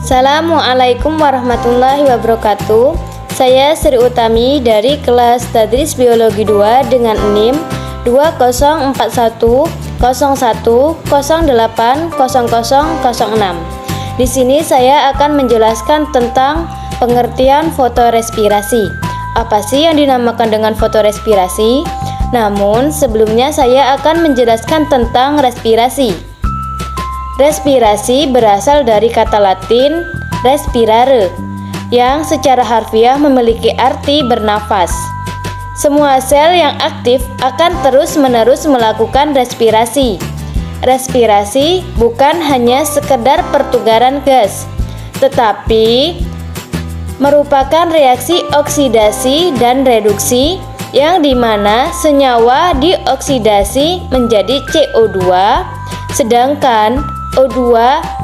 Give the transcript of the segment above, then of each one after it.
Assalamualaikum warahmatullahi wabarakatuh. Saya Sri Utami dari kelas Tadris Biologi 2 dengan NIM 204101080006. Di sini saya akan menjelaskan tentang pengertian fotorespirasi. Apa sih yang dinamakan dengan fotorespirasi? Namun sebelumnya saya akan menjelaskan tentang respirasi. Respirasi berasal dari kata Latin respirare, yang secara harfiah memiliki arti bernafas. Semua sel yang aktif akan terus-menerus melakukan respirasi. Respirasi bukan hanya sekedar pertukaran gas, tetapi merupakan reaksi oksidasi dan reduksi yang dimana senyawa dioksidasi menjadi CO2, sedangkan O2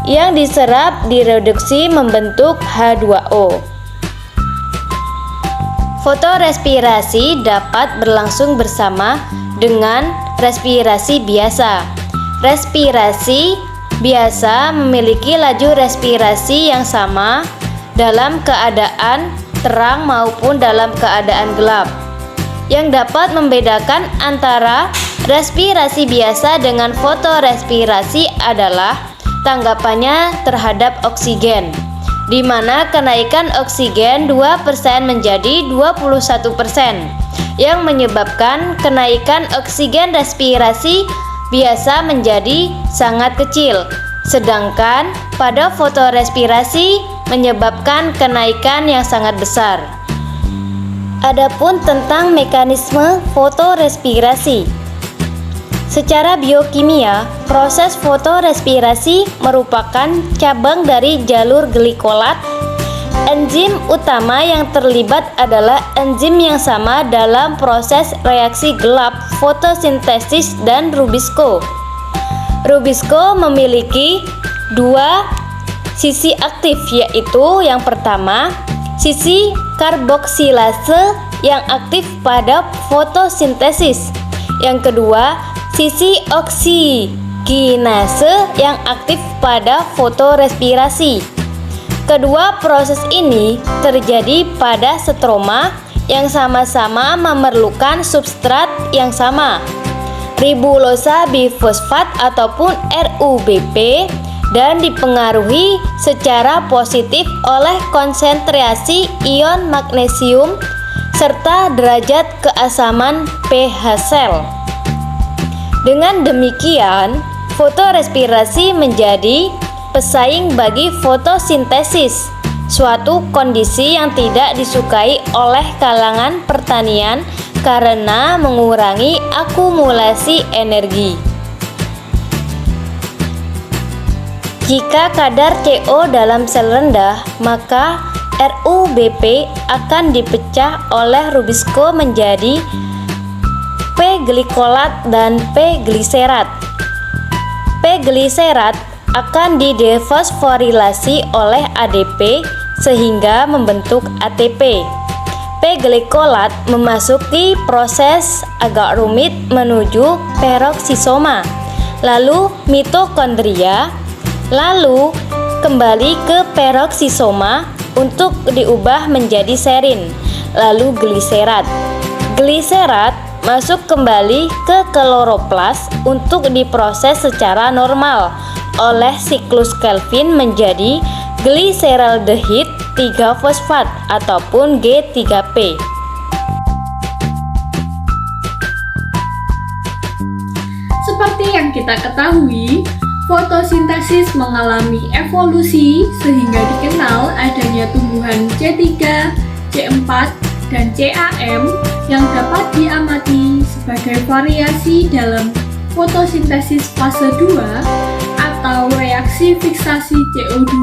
yang diserap direduksi membentuk H2O. Fotorespirasi dapat berlangsung bersama dengan respirasi biasa. Respirasi biasa memiliki laju respirasi yang sama dalam keadaan terang maupun dalam keadaan gelap. Yang dapat membedakan antara respirasi biasa dengan fotorespirasi adalah tanggapannya terhadap oksigen, di mana kenaikan oksigen 2% menjadi 21%, yang menyebabkan kenaikan oksigen respirasi biasa menjadi sangat kecil, sedangkan pada fotorespirasi menyebabkan kenaikan yang sangat besar. Adapun tentang mekanisme fotorespirasi. Secara biokimia, proses fotorespirasi merupakan cabang dari jalur glikolat. Enzim utama yang terlibat adalah enzim yang sama dalam proses reaksi gelap, fotosintesis, dan Rubisco. Rubisco memiliki dua sisi aktif, yaitu yang pertama, sisi karboksilase yang aktif pada fotosintesis. Yang kedua, sisi oksigenase yang aktif pada fotorespirasi. Kedua proses ini terjadi pada stroma yang sama-sama memerlukan substrat yang sama, ribulosa bifosfat ataupun RUBP, dan dipengaruhi secara positif oleh konsentrasi ion magnesium serta derajat keasaman pH sel. Dengan demikian, fotorespirasi menjadi pesaing bagi fotosintesis, suatu kondisi yang tidak disukai oleh kalangan pertanian karena mengurangi akumulasi energi. Jika kadar CO dalam sel rendah, maka RUBP akan dipecah oleh Rubisco menjadi P-glikolat dan P-gliserat. P-gliserat akan didefosforilasi oleh ADP sehingga membentuk ATP. P-glikolat memasuki proses agak rumit menuju peroksisoma, lalu mitokondria, lalu kembali ke peroksisoma untuk diubah menjadi serin, lalu gliserat. Gliserat masuk kembali ke kloroplas untuk diproses secara normal oleh siklus Calvin menjadi gliseraldehid 3-fosfat ataupun G3P. Seperti yang kita ketahui, fotosintesis mengalami evolusi sehingga dikenal adanya tumbuhan C3, C4, dan CAM yang dapat diamati sebagai variasi dalam fotosintesis fase 2 atau reaksi fiksasi CO2.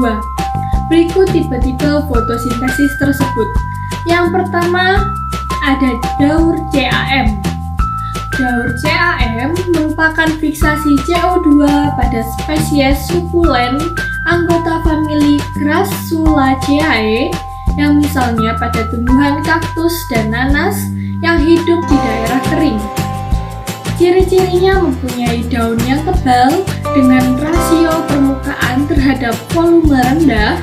Berikut tipe-tipe fotosintesis tersebut. Yang pertama ada daur CAM. Daur CAM merupakan fiksasi CO2 pada spesies sukulen anggota famili Crassulaceae yang misalnya pada tumbuhan kaktus dan nanas yang hidup di daerah kering. Ciri-cirinya mempunyai daun yang tebal dengan rasio permukaan terhadap volume rendah,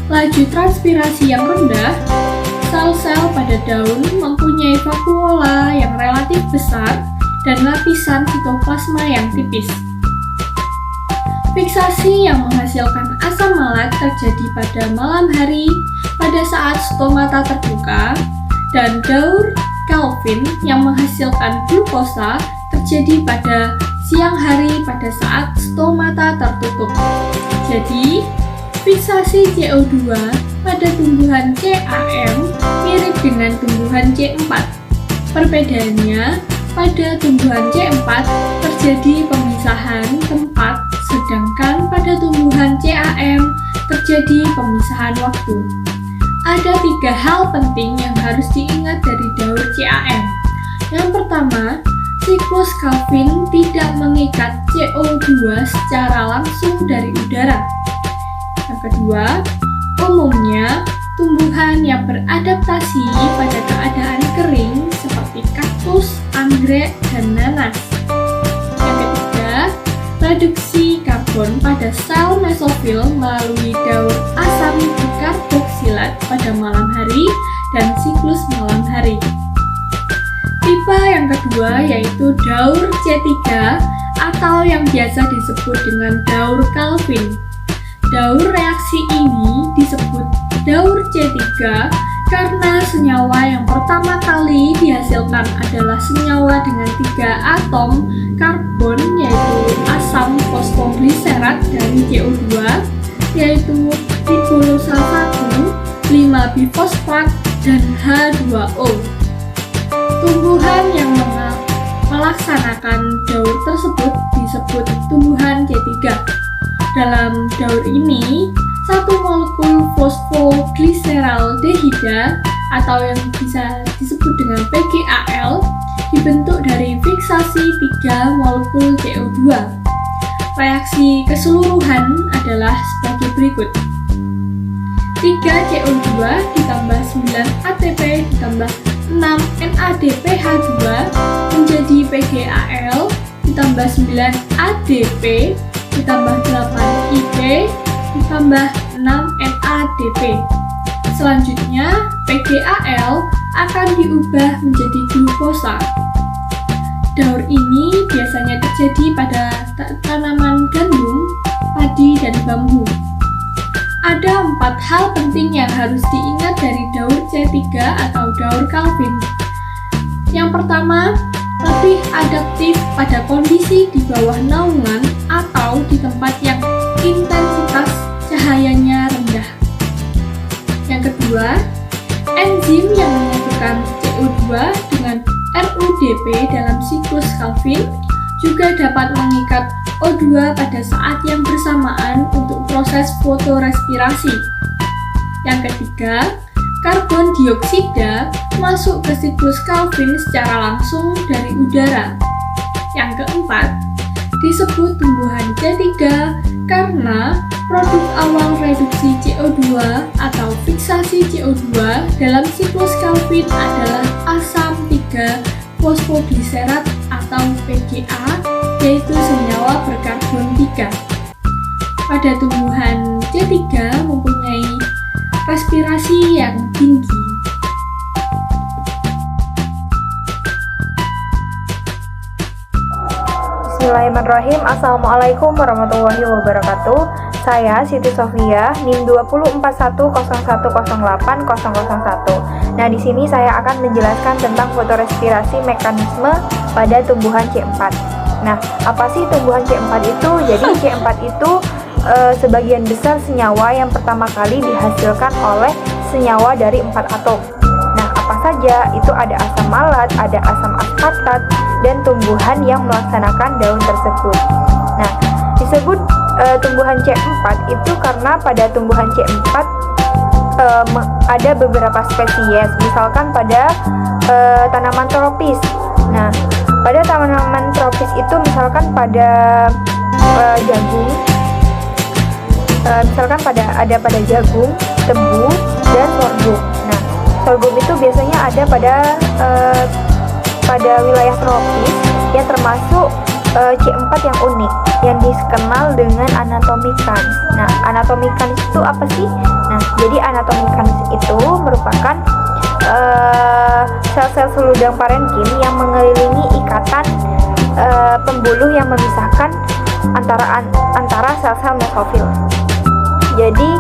laju transpirasi yang rendah, sel-sel pada daun mempunyai vakuola yang relatif besar dan lapisan sitoplasma yang tipis. Fiksasi yang menghasilkan asam malat terjadi pada malam hari pada saat stomata terbuka, dan daur Calvin yang menghasilkan glukosa terjadi pada siang hari pada saat stomata tertutup. Jadi, fiksasi CO2 pada tumbuhan CAM mirip dengan tumbuhan C4. Perbedaannya, pada tumbuhan C4 terjadi pemisahan tempat, sedangkan pada tumbuhan CAM terjadi pemisahan waktu. Ada 3 hal penting yang harus diingat dari daur CAM. Yang pertama, siklus Calvin tidak mengikat CO2 secara langsung dari udara. Yang kedua, umumnya tumbuhan yang beradaptasi pada keadaan kering seperti kaktus, anggrek, dan nanas. Yang ketiga, reduksi karbon pada sel mesofil melalui daur asam dikarboksilat pada malam hari dan siklus malam hari. Tipe yang kedua yaitu daur C3 atau yang biasa disebut dengan daur Calvin. Daur reaksi ini disebut daur C3 karena senyawa yang pertama kali dihasilkan adalah senyawa dengan 3 atom karbon yaitu asam fosfogliserat dari CO2 yaitu triglycerol 1, 5-bifosfat, dan H2O. Tumbuhan yang melaksanakan daur tersebut disebut tumbuhan C3. Dalam daur ini, satu molekul fosfogliseraldehida atau yang bisa disebut dengan PGAL dibentuk dari fiksasi 3 molekul CO2. Reaksi keseluruhan adalah sebagai berikut. 3 CO2 ditambah 9 ATP ditambah 6 NADPH2 menjadi PGAL ditambah 9 ADP ditambah 8 IP ditambah 6 NADP. Selanjutnya, PGAL akan diubah menjadi glukosa. Daur ini biasanya terjadi pada tanaman gandum, padi, dan bambu. Ada 4 hal penting yang harus diingat dari daur C3 atau daur Calvin. Yang pertama, lebih adaptif pada kondisi di bawah naungan atau di tempat yang intensitas cahayanya rendah. Yang kedua, enzim yang menyatukan CO2 dengan RUDP dalam siklus Calvin juga dapat mengikat O2 pada saat yang bersamaan untuk proses fotorespirasi. Yang ketiga, karbon dioksida masuk ke siklus Calvin secara langsung dari udara. Yang keempat, disebut tumbuhan C3 karena produk awal reduksi CO2 atau fiksasi CO2 dalam siklus Calvin adalah asam 3-fosfogliserat atau PGA, yaitu senyawa berkarbon 3. Pada tumbuhan C3 mempunyai respirasi yang tinggi. Bismillahirrahmanirrahim. Assalamualaikum warahmatullahi wabarakatuh. Saya Siti Sofia, NIM 204101080001. Nah, di sini saya akan menjelaskan tentang fotorespirasi mekanisme pada tumbuhan C4. Nah, apa sih tumbuhan C4 itu? Jadi C4 itu sebagian besar senyawa yang pertama kali dihasilkan oleh senyawa dari 4 atom. Nah, apa saja? Itu ada asam malat, ada asam aspartat, dan tumbuhan yang melaksanakan daun tersebut. Nah, disebut tumbuhan C4 itu karena pada tumbuhan C4 ada beberapa spesies, misalkan pada tanaman tropis. Nah, pada tanaman tropis itu misalkan pada jagung, misalkan pada jagung, tebu, dan sorghum. Nah, sorghum itu biasanya ada pada wilayah tropis yang termasuk C4 yang unik yang dikenal dengan anatomikans. Nah, anatomikans itu apa sih? Nah, jadi anatomikans itu merupakan sel-sel seludang parenkim yang mengelilingi ikatan pembuluh yang memisahkan antara sel-sel mesofil. Jadi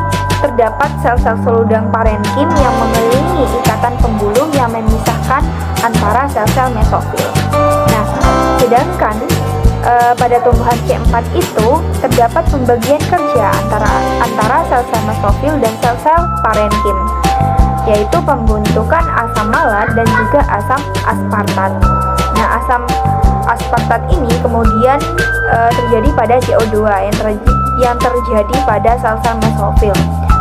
terdapat sel-sel seludang parenkim yang mengelilingi ikatan pembuluh yang memisahkan antara sel-sel mesofil. Nah, sedangkan pada tumbuhan C4 itu terdapat pembagian kerja antara sel-sel mesofil dan sel-sel parenkim, yaitu pembentukan asam malat dan juga asam aspartat. Nah, asam aspartat ini kemudian terjadi pada CO2 yang terjadi pada sel-sel mesofil.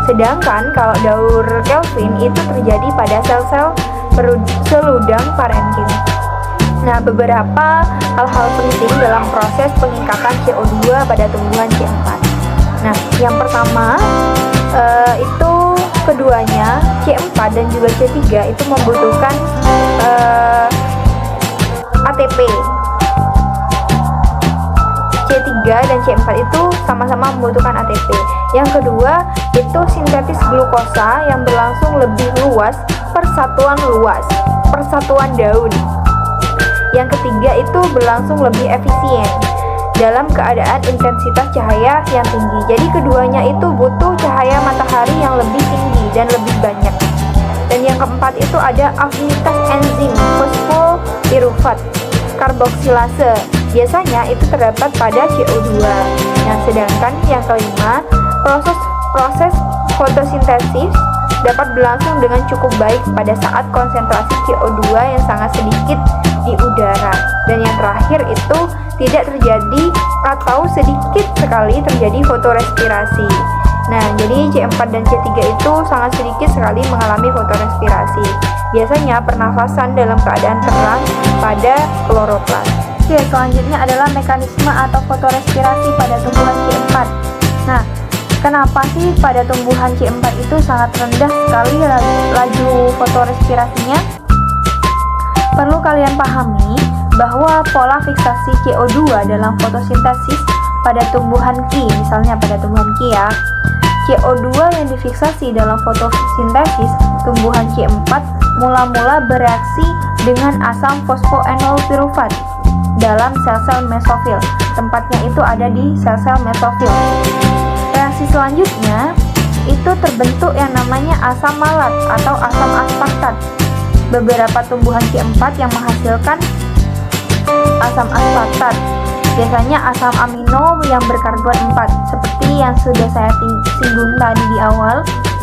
Sedangkan kalau daur Kelvin itu terjadi pada sel-sel seludang parenkim. Nah, beberapa hal-hal penting dalam proses pengikatan CO2 pada tumbuhan C4. Nah, yang pertama itu keduanya C4 dan juga C3 itu membutuhkan ATP. C3 dan C4 itu sama-sama membutuhkan ATP. Yang kedua itu sintetis glukosa yang berlangsung lebih luas, persatuan daun. Yang ketiga itu berlangsung lebih efisien dalam keadaan intensitas cahaya yang tinggi. Jadi keduanya itu butuh cahaya matahari yang lebih tinggi dan lebih banyak. Dan yang keempat itu ada afinitas enzim fosfolirufat karboksilase. Biasanya itu terdapat pada CO2. Nah, sedangkan yang kelima, proses fotosintesis dapat berlangsung dengan cukup baik pada saat konsentrasi CO2 yang sangat sedikit di udara. Dan yang terakhir itu tidak terjadi atau sedikit sekali terjadi fotorespirasi. Nah, jadi C4 dan C3 itu sangat sedikit sekali mengalami fotorespirasi. Biasanya pernafasan dalam keadaan terang pada kloroplas. Oke, selanjutnya adalah mekanisme atau fotorespirasi pada tumbuhan C4. Nah, kenapa sih pada tumbuhan C4 itu sangat rendah sekali laju fotorespirasinya? Perlu kalian pahami bahwa pola fiksasi CO2 dalam fotosintesis pada tumbuhan Ki, misalnya pada tumbuhan Ki ya, CO2 yang difiksasi dalam fotosintesis tumbuhan C4 mula-mula bereaksi dengan asam fosfoenol pirufat dalam sel-sel mesofil. Tempatnya itu ada di sel-sel mesofil. Reaksi selanjutnya itu terbentuk yang namanya asam malat atau asam aspartat. Beberapa tumbuhan C4 yang menghasilkan asam aspartat, biasanya asam amino yang berkarbon 4 seperti yang sudah saya singgung tadi di awal.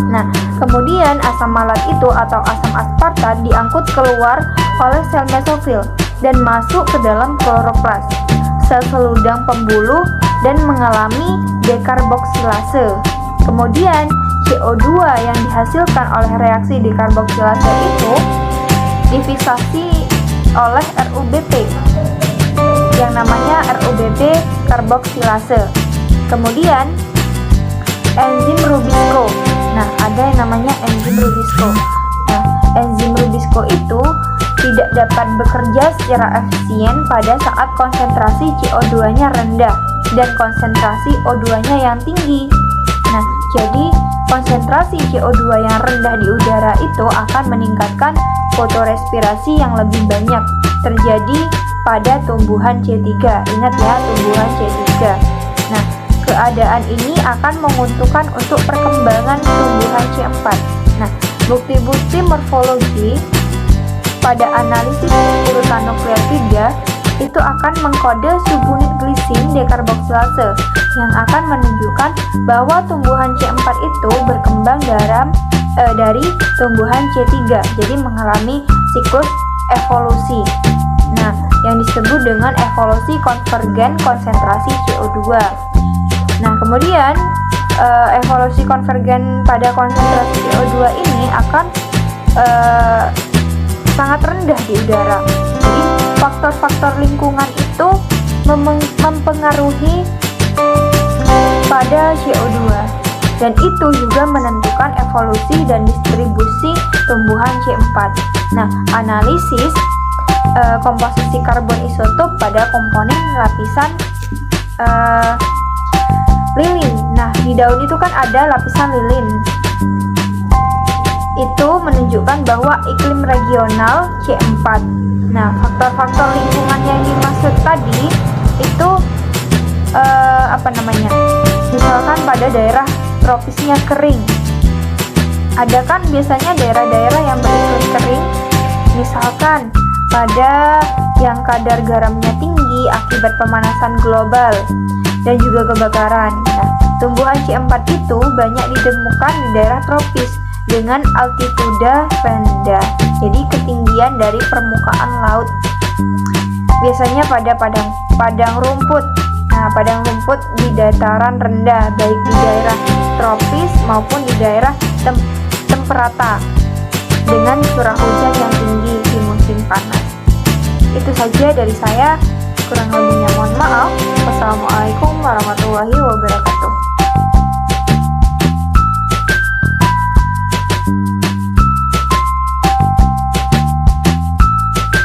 Nah, kemudian asam malat itu atau asam aspartat diangkut keluar oleh sel mesofil dan masuk ke dalam kloroplas, sel seludang pembuluh, dan mengalami dekarboksilase. Kemudian CO2 yang dihasilkan oleh reaksi dekarboksilase itu difiksasi oleh RUBP yang namanya RUBP karboksilase. Kemudian enzim Rubisco. Nah, ada yang namanya enzim Rubisco. Nah, enzim Rubisco itu tidak dapat bekerja secara efisien pada saat konsentrasi CO2-nya rendah dan konsentrasi O2-nya yang tinggi. Nah, jadi konsentrasi CO2 yang rendah di udara itu akan meningkatkan fotorespirasi yang lebih banyak terjadi pada tumbuhan C3. Ingat ya, tumbuhan C3. Nah, keadaan ini akan menguntungkan untuk perkembangan tumbuhan C4. Nah, bukti-bukti morfologi pada analisis urutan nuklear 3 itu akan mengkode subunit glisin dekarboksilase yang akan menunjukkan bahwa tumbuhan C4 itu berkembang dari tumbuhan C3, jadi mengalami siklus evolusi. Nah, yang disebut dengan evolusi konvergen konsentrasi CO2. Nah, kemudian evolusi konvergen pada konsentrasi CO2 ini akan sangat rendah di udara. Jadi faktor-faktor lingkungan itu mempengaruhi pada CO2 dan itu juga menentukan evolusi dan distribusi tumbuhan C4. Nah, analisis komposisi karbon isotop pada komponen lapisan lilin. Nah, di daun itu kan ada lapisan lilin. Itu menunjukkan bahwa iklim regional C4. Nah, faktor-faktor lingkungan yang dimaksud tadi itu misalkan pada daerah tropisnya kering. Ada kan biasanya daerah-daerah yang beriklim kering, misalkan pada yang kadar garamnya tinggi akibat pemanasan global dan juga kebakaran. Nah, tumbuhan C4 itu banyak ditemukan di daerah tropis dengan altituda rendah, jadi ketinggian dari permukaan laut. Biasanya pada padang rumput. Nah, padang rumput di dataran rendah, baik di daerah tropis maupun di daerah temperata dengan curah hujan yang tinggi di musim panas. Itu saja dari saya, kurang lebihnya mohon maaf. Wassalamualaikum warahmatullahi wabarakatuh.